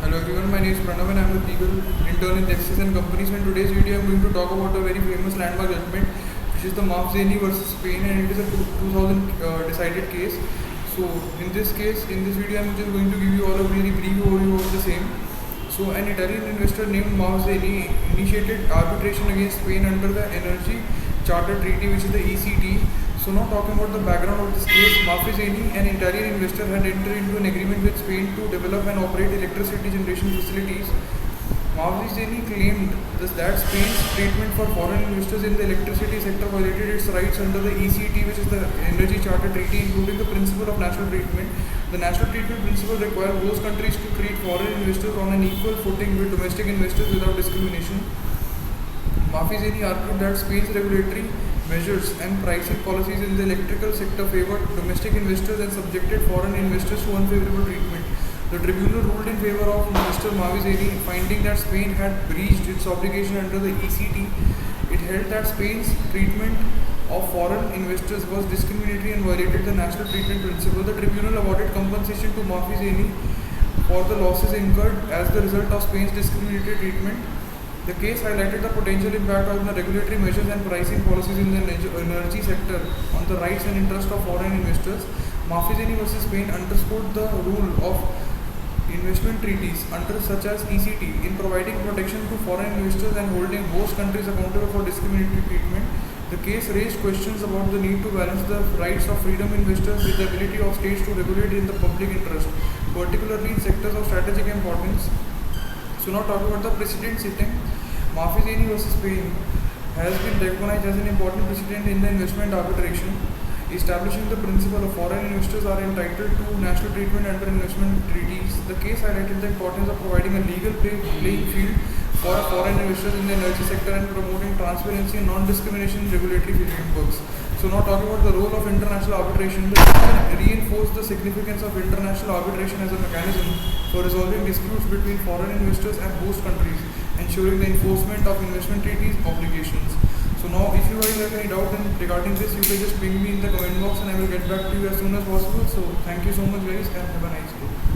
Hello everyone, my name is Pranav and I am a legal intern in Texas and Companies. And in today's video, I am going to talk about a very famous landmark judgment, which is the Mavzeni versus Spain, and it is a 2000 decided case. So, in this case, in this video, I am just going to give you all a very brief overview of the same. So, an Italian investor named Mavzeni initiated arbitration against Spain under the Energy Charter Treaty, which is the ECT. So now talking about the background of this case, Mafizeni, an Italian investor, had entered into an agreement with Spain to develop and operate electricity generation facilities. Mafizeni claimed thus that Spain's treatment for foreign investors in the electricity sector violated its rights under the ECT, which is the Energy Charter Treaty, including the principle of national treatment. The national treatment principle requires those countries to treat foreign investors on an equal footing with domestic investors without discrimination. Mafizeni argued that Spain's regulatory measures and pricing policies in the electrical sector favored domestic investors and subjected foreign investors to unfavorable treatment. The tribunal ruled in favor of Mr. Mavizeni, finding that Spain had breached its obligation under the ECT. It held that Spain's treatment of foreign investors was discriminatory and violated the national treatment principle. The tribunal awarded compensation to Mavizeni for the losses incurred as the result of Spain's discriminatory treatment. The case highlighted the potential impact of the regulatory measures and pricing policies in the energy sector on the rights and interests of foreign investors. Mafizeni versus Spain underscored the role of investment treaties under such as ECT in providing protection to foreign investors and holding host countries accountable for discriminatory treatment. The case raised questions about the need to balance the rights of freedom investors with the ability of states to regulate in the public interest, particularly in sectors of strategic importance. So now talking about the precedent setting, Mafizeni versus Spain has been recognized as an important precedent in the investment arbitration, establishing the principle of foreign investors are entitled to national treatment under investment treaties. The case highlighted the importance of providing a legal playing field for foreign investors in the energy sector and promoting transparency and non-discrimination in regulatory frameworks. So now talking about the role of international arbitration, the decision reinforced the significance of international arbitration as a mechanism for resolving disputes between foreign investors and host countries, ensuring the enforcement of investment treaties obligations. So now if you guys have any doubt regarding this, you can just ping me in the comment box and I will get back to you as soon as possible. So thank you so much guys and have a nice day.